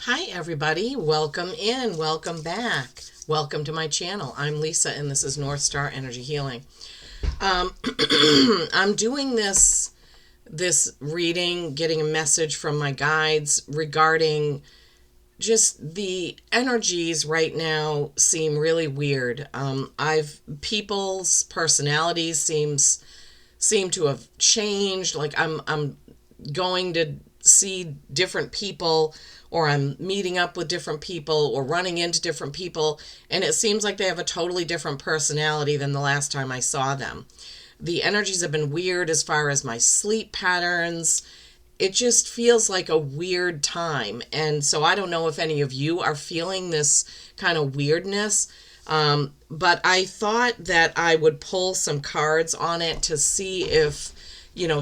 Hi, everybody. Welcome in. Welcome back. Welcome to my channel. I'm Lisa, and this is North Star Energy Healing. Um, I'm doing this reading, getting a message from my guides regarding just the energies right now seem really weird. People's personalities seem to have changed. Like I'm going to see different people, or I'm meeting up with different people or running into different people, and it seems like they have a totally different personality than the last time I saw them. The energies have been weird as far as my sleep patterns. It just feels like a weird time. And so I don't know if any of you are feeling this kind of weirdness. But I thought that I would pull some cards on it to see if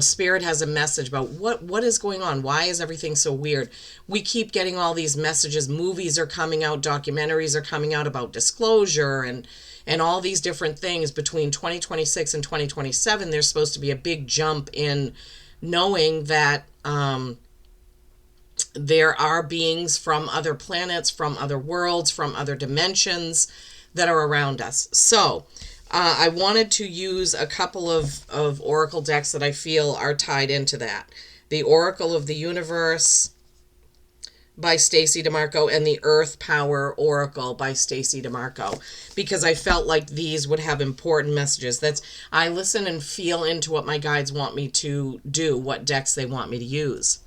Spirit has a message about what is going on. Why is everything so weird? We keep getting all these messages. Movies are coming out, documentaries are coming out about disclosure and all these different things. Between 2026 and 2027, there's supposed to be a big jump in knowing that there are beings from other planets, from other worlds, from other dimensions that are around us. So I wanted to use a couple of oracle decks that I feel are tied into that. The Oracle of the Universe by Stacey DeMarco and the Earth Power Oracle by Stacey DeMarco, because I felt like these would have important messages. I listen and feel into what my guides want me to do, what decks they want me to use.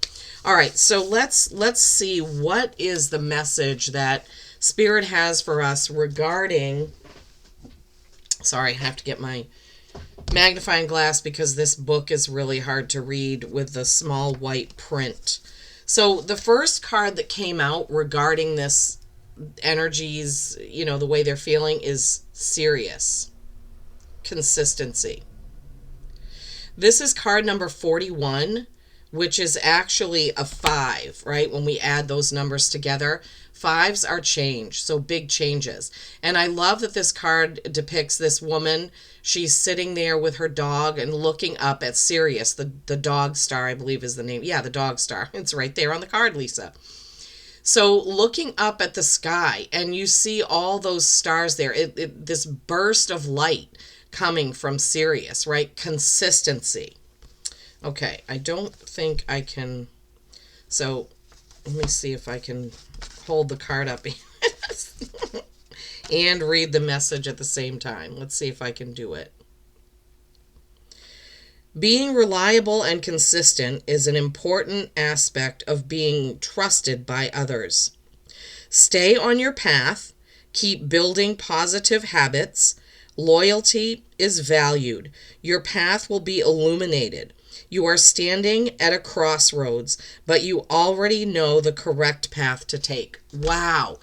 All right, so let's see what is the message that Spirit has for us regarding. Sorry, I have to get my magnifying glass because this book is really hard to read with the small white print. So the first card that came out regarding this energies, the way they're feeling, is Sirius. Consistency. This is card number 41, which is actually a 5, right? When we add those numbers together, 5s are change, so big changes. And I love that this card depicts this woman. She's sitting there with her dog and looking up at Sirius, the dog star, I believe is the name. Yeah, the dog star. It's right there on the card, Lisa. So looking up at the sky, and you see all those stars there, this burst of light coming from Sirius, right? Consistency. Okay, I don't think I can. So let me see if I can hold the card up and read the message at the same time. Let's see if I can do it. Being reliable and consistent is an important aspect of being trusted by others. Stay on your path, keep building positive habits. Loyalty is valued. Your path will be illuminated. You are standing at a crossroads, but you already know the correct path to take. Wow.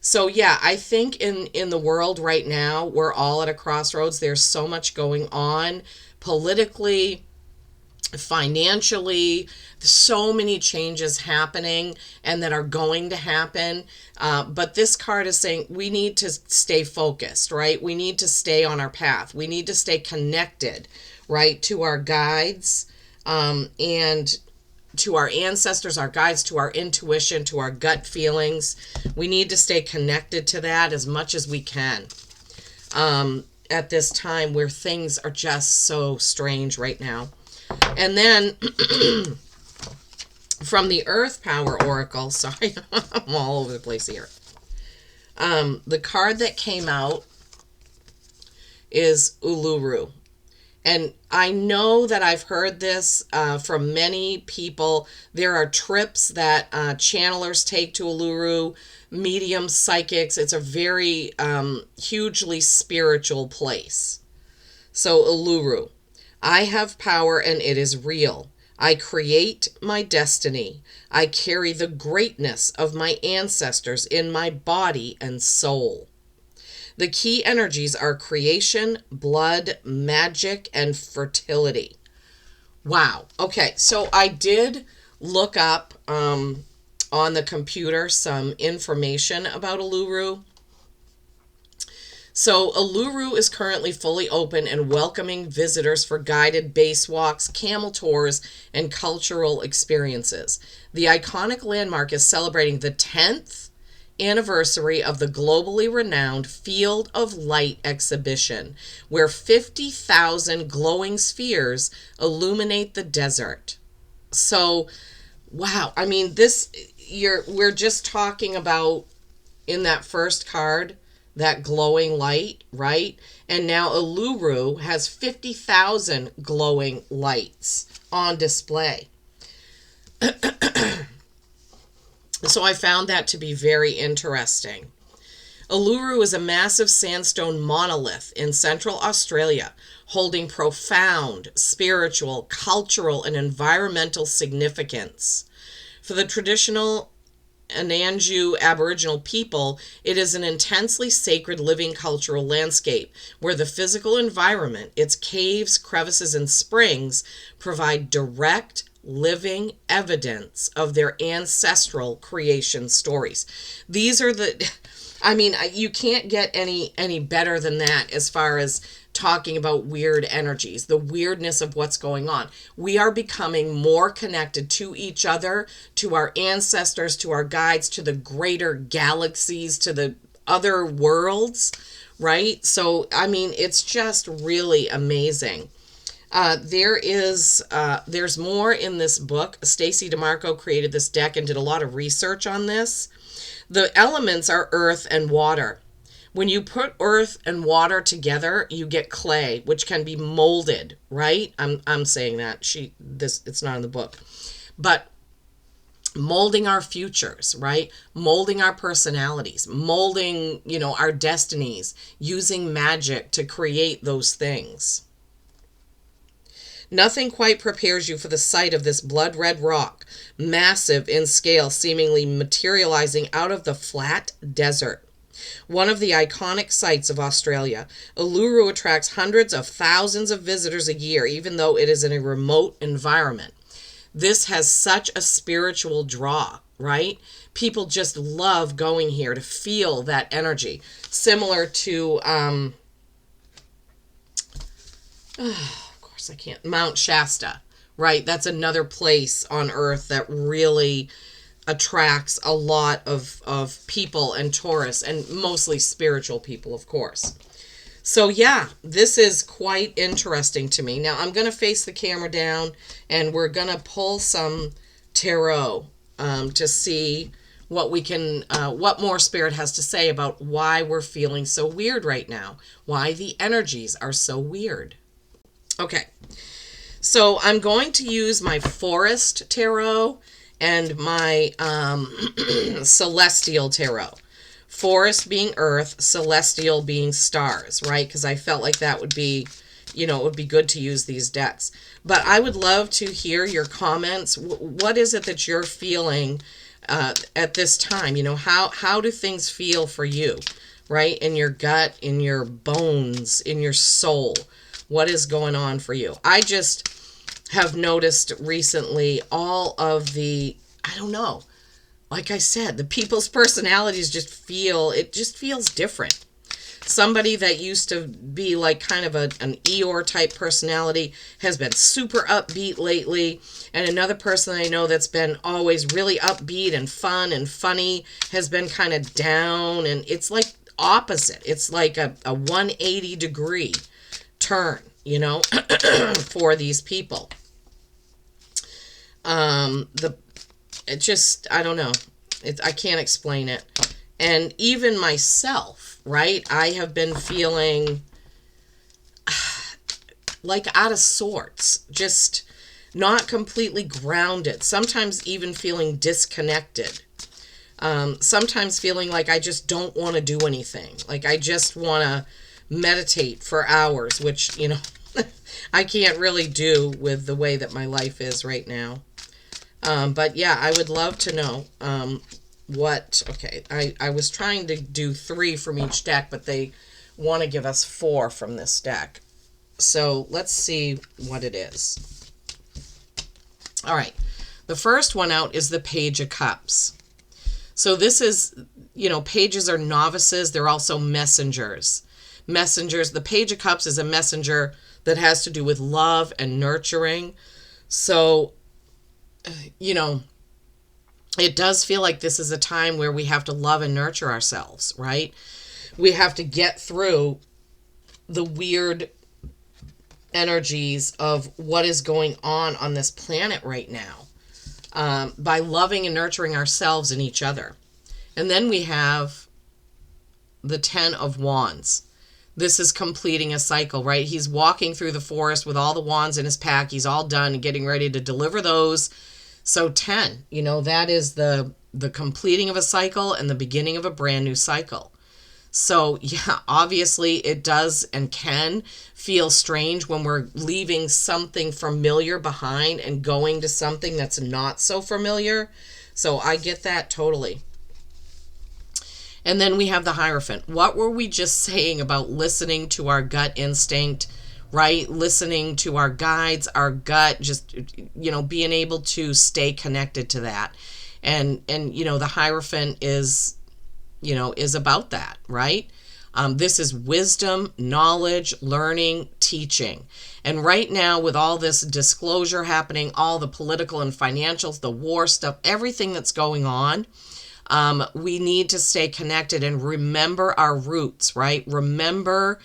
So yeah, I think in the world right now, we're all at a crossroads. There's so much going on politically, financially, so many changes happening and that are going to happen. But this card is saying we need to stay focused, right? We need to stay on our path. We need to stay connected, right, to our guides, and to our ancestors, our guides, to our intuition, to our gut feelings. We need to stay connected to that as much as we can at this time where things are just so strange right now. And then from the Earth Power Oracle, sorry, I'm all over the place here. The card that came out is Uluru. And I know that I've heard this from many people. There are trips that channelers take to Uluru, mediums, psychics. It's a very hugely spiritual place. So Uluru. I have power and it is real. I create my destiny. I carry the greatness of my ancestors in my body and soul. The key energies are creation, blood, magic, and fertility. Wow. Okay, so I did look up on the computer some information about Uluru. So Uluru is currently fully open and welcoming visitors for guided base walks, camel tours, and cultural experiences. The iconic landmark is celebrating the 10th anniversary of the globally renowned Field of Light exhibition, where 50,000 glowing spheres illuminate the desert. So, wow, I mean, we're just talking about in that first card, that glowing light, right? And now Uluru has 50,000 glowing lights on display. So I found that to be very interesting. Uluru is a massive sandstone monolith in central Australia, holding profound spiritual, cultural, and environmental significance. For the traditional Anangu Aboriginal people, it is an intensely sacred living cultural landscape where the physical environment, its caves, crevices, and springs, provide direct living evidence of their ancestral creation stories. These are I mean, you can't get any better than that as far as talking about weird energies, the weirdness of what's going on. We are becoming more connected to each other, to our ancestors, to our guides, to the greater galaxies, to the other worlds, right? So, I mean, it's just really amazing. There's more in this book. Stacey DeMarco created this deck and did a lot of research on this. The elements are earth and water. When you put earth and water together, you get clay, which can be molded, right? I'm saying that. It's not in the book. But molding our futures, right? Molding our personalities, molding, our destinies, using magic to create those things. Nothing quite prepares you for the sight of this blood red rock, massive in scale, seemingly materializing out of the flat desert. One of the iconic sights of Australia, Uluru attracts hundreds of thousands of visitors a year, even though it is in a remote environment. This has such a spiritual draw, right? People just love going here to feel that energy. Similar to, Mount Shasta, right? That's another place on Earth that really attracts a lot of people and tourists, and mostly spiritual people, of course. So yeah, this is quite interesting to me. Now I'm going to face the camera down and we're going to pull some tarot to see what more Spirit has to say about why we're feeling so weird right now, why the energies are so weird. Okay, so I'm going to use my Forest Tarot and my Celestial Tarot. Forest being earth, celestial being stars, right? Because I felt like that would be, it would be good to use these decks. But I would love to hear your comments. What is it that you're feeling at this time? How do things feel for you, right? In your gut, in your bones, in your soul. What is going on for you? I just have noticed recently all of the, I don't know, like I said, the people's personalities just feels different. Somebody that used to be like kind of an Eeyore type personality has been super upbeat lately. And another person I know that's been always really upbeat and fun and funny has been kind of down. And it's like opposite. It's like a 180 degree turn, for these people. I don't know. I can't explain it. And even myself, right? I have been feeling like out of sorts, just not completely grounded. Sometimes even feeling disconnected. Sometimes feeling like I just don't want to do anything. Like I just want to meditate for hours, which, I can't really do with the way that my life is right now. But yeah, I would love to know I was trying to do 3 from each deck, but they want to give us 4 from this deck. So let's see what it is. All right. The first one out is the Page of Cups. So this is, pages are novices. They're also messengers. messengers. The Page of Cups is a messenger that has to do with love and nurturing. So, you know, it does feel like this is a time where we have to love and nurture ourselves, right? We have to get through the weird energies of what is going on this planet right now, by loving and nurturing ourselves and each other. And then we have the 10 of Wands. This is completing a cycle, right? He's walking through the forest with all the wands in his pack. He's all done and getting ready to deliver those. So 10, you know, that is the completing of a cycle and the beginning of a brand new cycle. So yeah, obviously it does and can feel strange when we're leaving something familiar behind and going to something that's not so familiar. So I get that totally. And then we have the Hierophant. What were we just saying about listening to our gut instinct, right? Listening to our guides, our gut, just, you know, being able to stay connected to that. And you know, the Hierophant is, you know, is about that, right? This is wisdom, knowledge, learning, teaching. And right now, with all this disclosure happening, all the political and financials, the war stuff, everything that's going on, we need to stay connected and remember our roots, right? Remember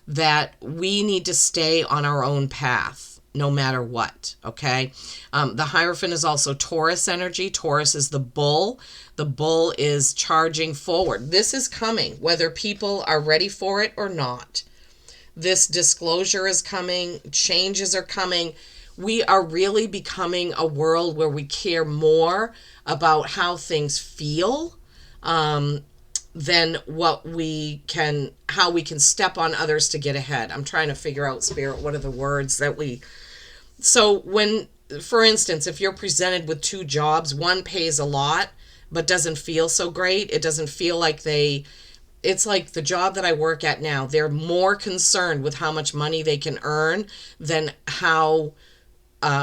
that we need to stay on our own path, no matter what, okay? The Hierophant is also Taurus energy. Taurus is the bull. The bull is charging forward. This is coming, whether people are ready for it or not. This disclosure is coming. Changes are coming. We are really becoming a world where we care more about how things feel than how we can step on others to get ahead. I'm trying to figure out, Spirit, what are the words that we... So when, for instance, if you're presented with 2 jobs, one pays a lot, but doesn't feel so great. It doesn't feel like it's like the job that I work at now. They're more concerned with how much money they can earn than how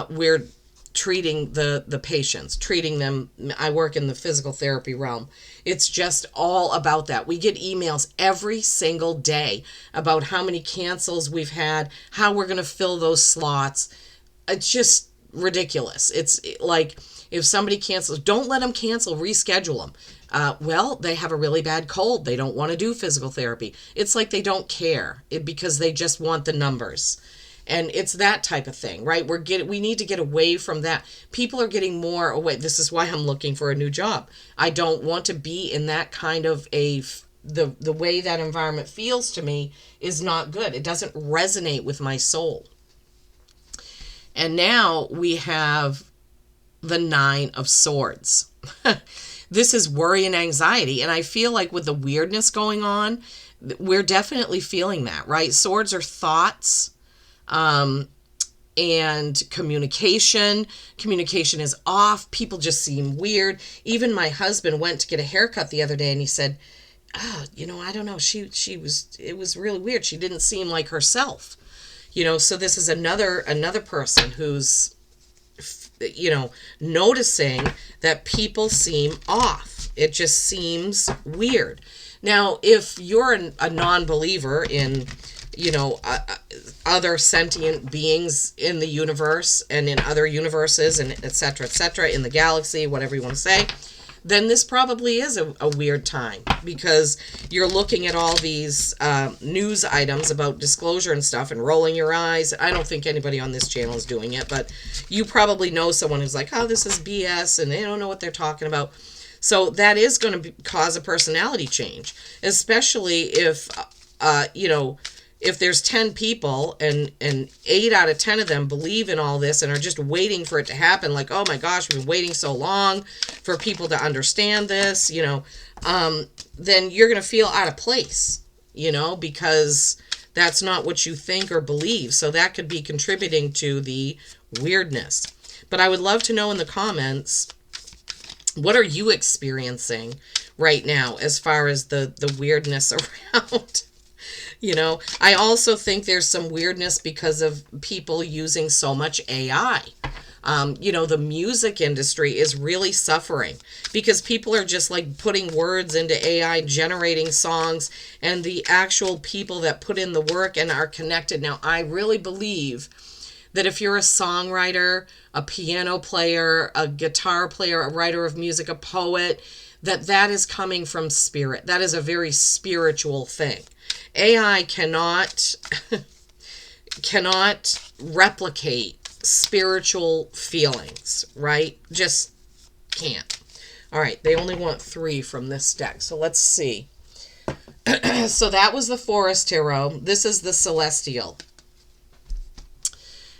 we're treating the patients, treating them. I work in the physical therapy realm. It's just all about that. We get emails every single day about how many cancels we've had, how we're going to fill those slots. It's just ridiculous. It's like, if somebody cancels, don't let them cancel, reschedule them. Well, they have a really bad cold. They don't want to do physical therapy. It's like they don't care because they just want the numbers. And it's that type of thing, right? We need to get away from that. People are getting more away. This is why I'm looking for a new job. I don't want to be in that kind of the way that environment feels to me is not good. It doesn't resonate with my soul. And now we have the 9 of Swords. This is worry and anxiety. And I feel like with the weirdness going on, we're definitely feeling that, right? Swords are thoughts. And communication is off. People just seem weird. Even my husband went to get a haircut the other day and he said, you know, I don't know. It was really weird. She didn't seem like herself, you know, so this is another person who's, you know, noticing that people seem off. It just seems weird. Now, if you're a non-believer in, you know, other sentient beings in the universe and in other universes and et cetera, in the galaxy, whatever you want to say, then this probably is a weird time because you're looking at all these news items about disclosure and stuff and rolling your eyes. I don't think anybody on this channel is doing it, but you probably know someone who's like, oh, this is BS, and they don't know what they're talking about. So that is going to cause a personality change, especially if, you know, if there's 10 people and 8 out of 10 of them believe in all this and are just waiting for it to happen, like, oh my gosh, we've been waiting so long for people to understand this, you know, then you're going to feel out of place, you know, because that's not what you think or believe. So that could be contributing to the weirdness. But I would love to know in the comments, what are you experiencing right now as far as the weirdness around? You know, I also think there's some weirdness because of people using so much AI. The music industry is really suffering because people are just like putting words into AI, generating songs, and the actual people that put in the work and are connected. Now, I really believe that if you're a songwriter, a piano player, a guitar player, a writer of music, a poet, that is coming from spirit. That is a very spiritual thing. AI cannot replicate spiritual feelings, right? Just can't. All right, they only want 3 from this deck. So let's see. So that was the Forest Tarot. This is the Celestial.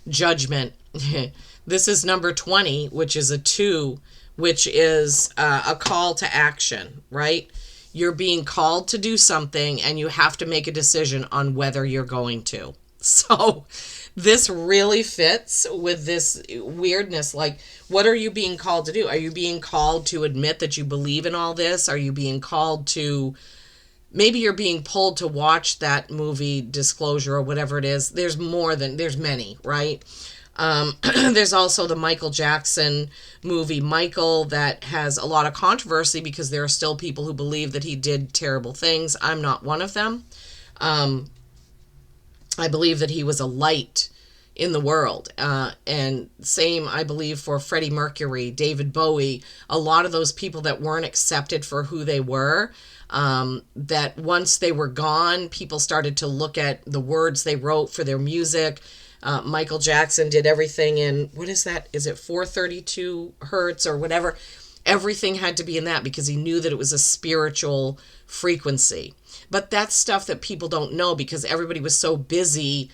Judgment. This is number 20, which is a 2, which is a call to action, right? You're being called to do something and you have to make a decision on whether you're going to. So this really fits with this weirdness. Like, what are you being called to do? Are you being called to admit that you believe in all this? Are you being called to, maybe you're being pulled to watch that movie Disclosure or whatever it is. There's many, right? There's also the Michael Jackson movie, Michael, that has a lot of controversy because there are still people who believe that he did terrible things. I'm not one of them. I believe that he was a light in the world. And same, I believe, for Freddie Mercury, David Bowie, a lot of those people that weren't accepted for who they were, that once they were gone, people started to look at the words they wrote for their music. Michael Jackson did everything in, what is that? Is it 432 hertz or whatever? Everything had to be in that because he knew that it was a spiritual frequency. But that's stuff that people don't know because everybody was so busy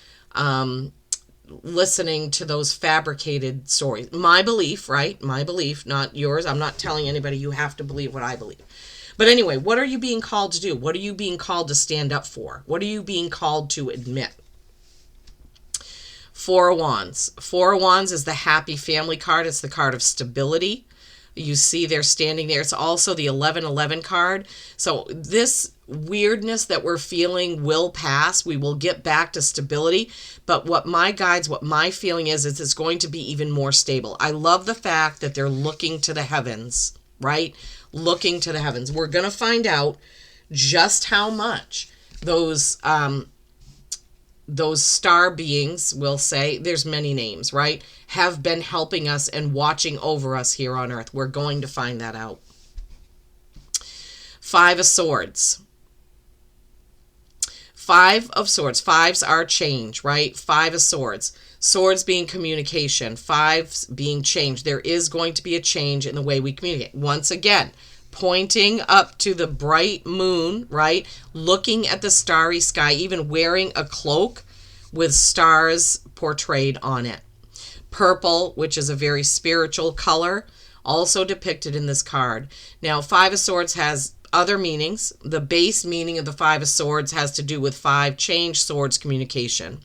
listening to those fabricated stories. My belief, right? My belief, not yours. I'm not telling anybody you have to believe what I believe. But anyway, what are you being called to do? What are you being called to stand up for? What are you being called to admit? Four of Wands. Four of Wands is the happy family card. It's the card of stability. You see they're standing there. It's also the 1111 card. So this weirdness that we're feeling will pass. We will get back to stability. But what my feeling is it's going to be even more stable. I love the fact that they're looking to the heavens, right? Looking to the heavens. We're going to find out just how much those star beings, will say, there's many names, right, have been helping us and watching over us here on earth. We're going to find that out. Five of Swords. Five of Swords. Fives are change, right? Five of Swords. Swords being communication. Fives being change. There is going to be a change in the way we communicate. Once again, pointing up to the bright moon, right? Looking at the starry sky, even wearing a cloak with stars portrayed on it. Purple, which is a very spiritual color, also depicted in this card. Now, Five of Swords has other meanings. The base meaning of the Five of Swords has to do with five, change, swords, communication.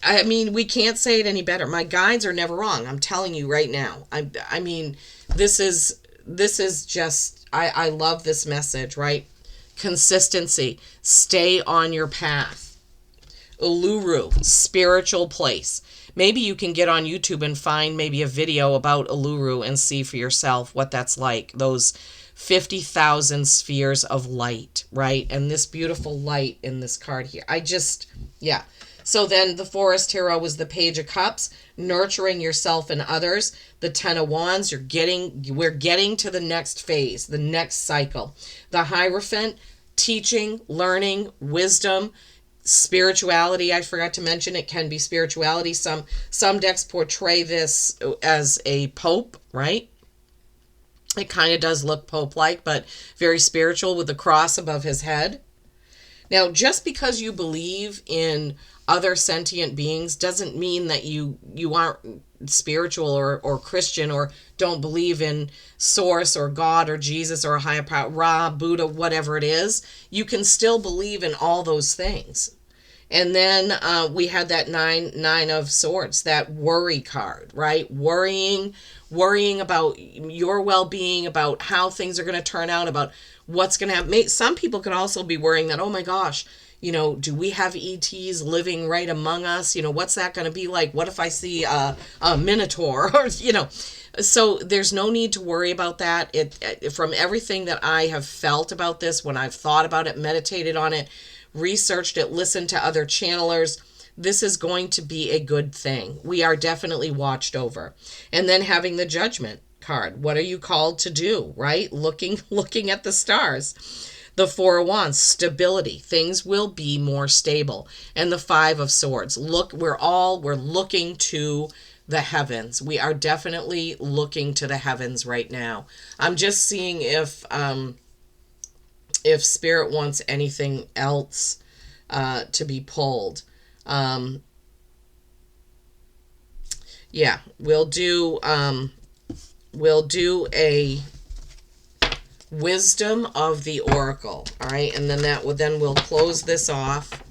I mean, we can't say it any better. My guides are never wrong. I'm telling you right now. I mean, this is just, I love this message, right? Consistency. Stay on your path. Uluru, spiritual place. Maybe you can get on YouTube and find maybe a video about Uluru and see for yourself what that's like. Those 50,000 spheres of light, right? And this beautiful light in this card here. Yeah. So then the Forest Tarot was the Page of Cups, nurturing yourself and others. The Ten of Wands, we're getting to the next phase, the next cycle. The Hierophant, teaching, learning, wisdom, spirituality. I forgot to mention it can be spirituality. Some decks portray this as a pope, right? It kind of does look pope-like, but very spiritual with the cross above his head. Now, just because you believe in other sentient beings doesn't mean that you aren't spiritual or Christian or don't believe in source or God or Jesus or a higher power, Ra, Buddha, whatever it is. You can still believe in all those things. And then we had that nine of Swords, that worry card, right? Worrying about your well-being, about how things are going to turn out, about what's going to happen. Some people could also be worrying that, oh my gosh, Do we have ETs living right among us? What's that going to be like? What if I see a minotaur? Or. So there's no need to worry about that. From everything that I have felt about this, when I've thought about it, meditated on it, researched it, listened to other channelers, this is going to be a good thing. We are definitely watched over. And then having the Judgment card. What are you called to do, right? Looking at the stars. The Four of Wands, stability. Things will be more stable. And the Five of Swords. We're looking to the heavens. We are definitely looking to the heavens right now. I'm just seeing if Spirit wants anything else to be pulled. Yeah, we'll do a wisdom of the oracle. All right, and then we'll close this off.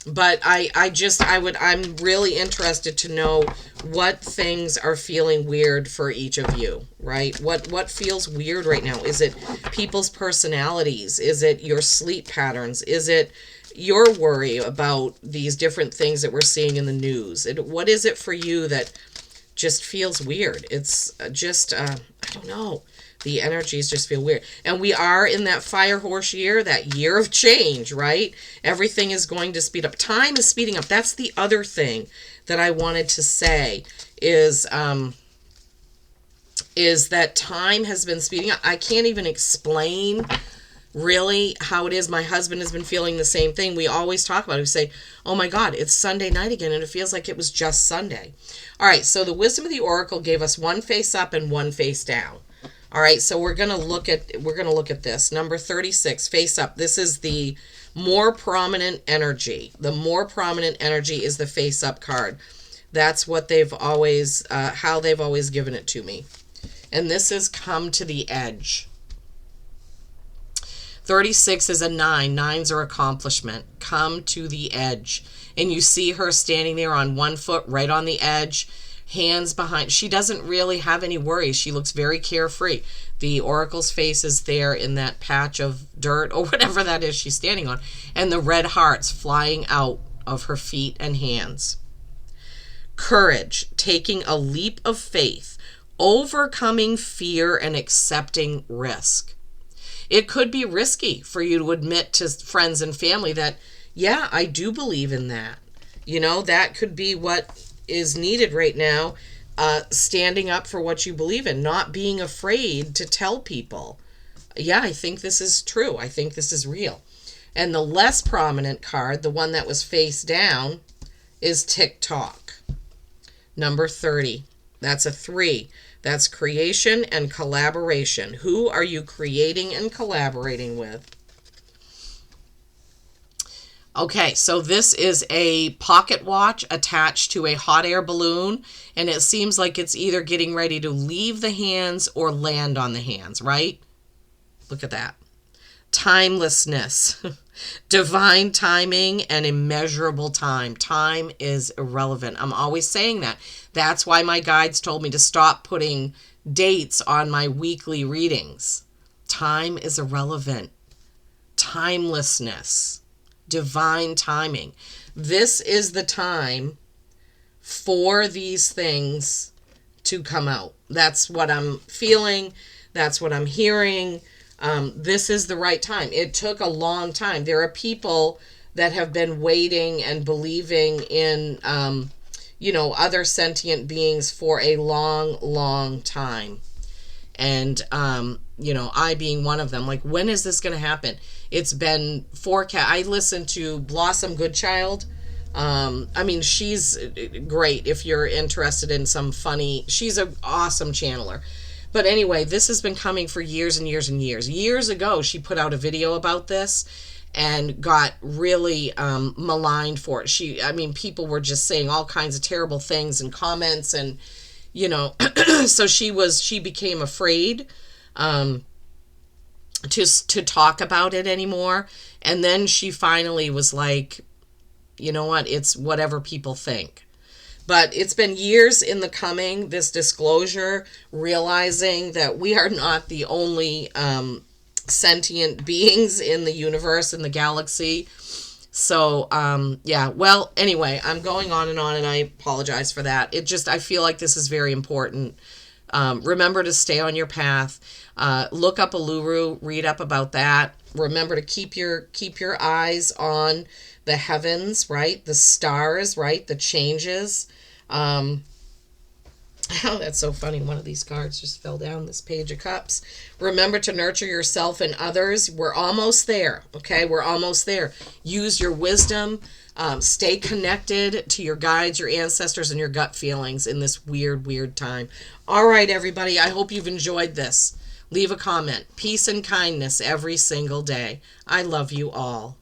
But I'm really interested to know what things are feeling weird for each of you, right? What feels weird right now? Is it people's personalities? Is it your sleep patterns? Is it your worry about these different things that we're seeing in the news? What is it for you that just feels weird? It's just, I don't know. The energies just feel weird. And we are in that fire horse year, that year of change, right? Everything is going to speed up. Time is speeding up. That's the other thing that I wanted to say is that time has been speeding up. I can't even explain really how it is. My husband has been feeling the same thing. We always talk about it. We say, oh my God, it's Sunday night again, and it feels like it was just Sunday. All right, so the Wisdom of the Oracle gave us one face up and one face down. All right, so we're gonna look at this. Number 36, face up. This is the more prominent energy. The more prominent energy is the face up card. That's what they've always, how they've always given it to me. And this is come to the edge. 36 is a 9. 9s are accomplishment. Come to the edge. And you see her standing there on one foot right on the edge, hands behind. She doesn't really have any worries. She looks very carefree. The oracle's face is there in that patch of dirt or whatever that is she's standing on. And the red hearts flying out of her feet and hands. Courage, taking a leap of faith, overcoming fear and accepting risk. It could be risky for you to admit to friends and family that, yeah, I do believe in that. That could be what is needed right now. Standing up for what you believe in, not being afraid to tell people, yeah, I think this is true. I think this is real. And the less prominent card, the one that was face down, is TikTok. Number 30. That's a 3. That's creation and collaboration. Who are you creating and collaborating with? Okay, so this is a pocket watch attached to a hot air balloon, and it seems like it's either getting ready to leave the hands or land on the hands, right? Look at that. Timelessness, divine timing, and immeasurable time. Time is irrelevant. I'm always saying that. That's why my guides told me to stop putting dates on my weekly readings. Time is irrelevant. Timelessness, divine timing. This is the time for these things to come out. That's what I'm feeling. That's what I'm hearing. This is the right time. It took a long time. There are people that have been waiting and believing in, other sentient beings for a long, long time. And, I being one of them, like, when is this going to happen? It's been forecast. I listened to Blossom Goodchild. She's great if you're interested in some funny, she's an awesome channeler. But anyway, this has been coming for years and years and years. Years ago, she put out a video about this and got really maligned for it. People were just saying all kinds of terrible things in comments, and, so she became afraid to talk about it anymore. And then she finally was like, you know what, it's whatever people think. But it's been years in the coming, this disclosure, realizing that we are not the only sentient beings in the universe, in the galaxy. So, yeah, well, anyway, I'm going on and I apologize for that. I feel like this is very important. Remember to stay on your path. Look up Uluru, read up about that. Remember to keep your eyes on the heavens, right? The stars, right? The changes. Um, Oh, that's so funny. One of these cards just fell down this page of cups. Remember to nurture yourself and others. We're almost there. Okay. We're almost there. Use your wisdom. Stay connected to your guides, your ancestors, and your gut feelings in this weird, weird time. All right, everybody. I hope you've enjoyed this. Leave a comment. Peace and kindness every single day. I love you all.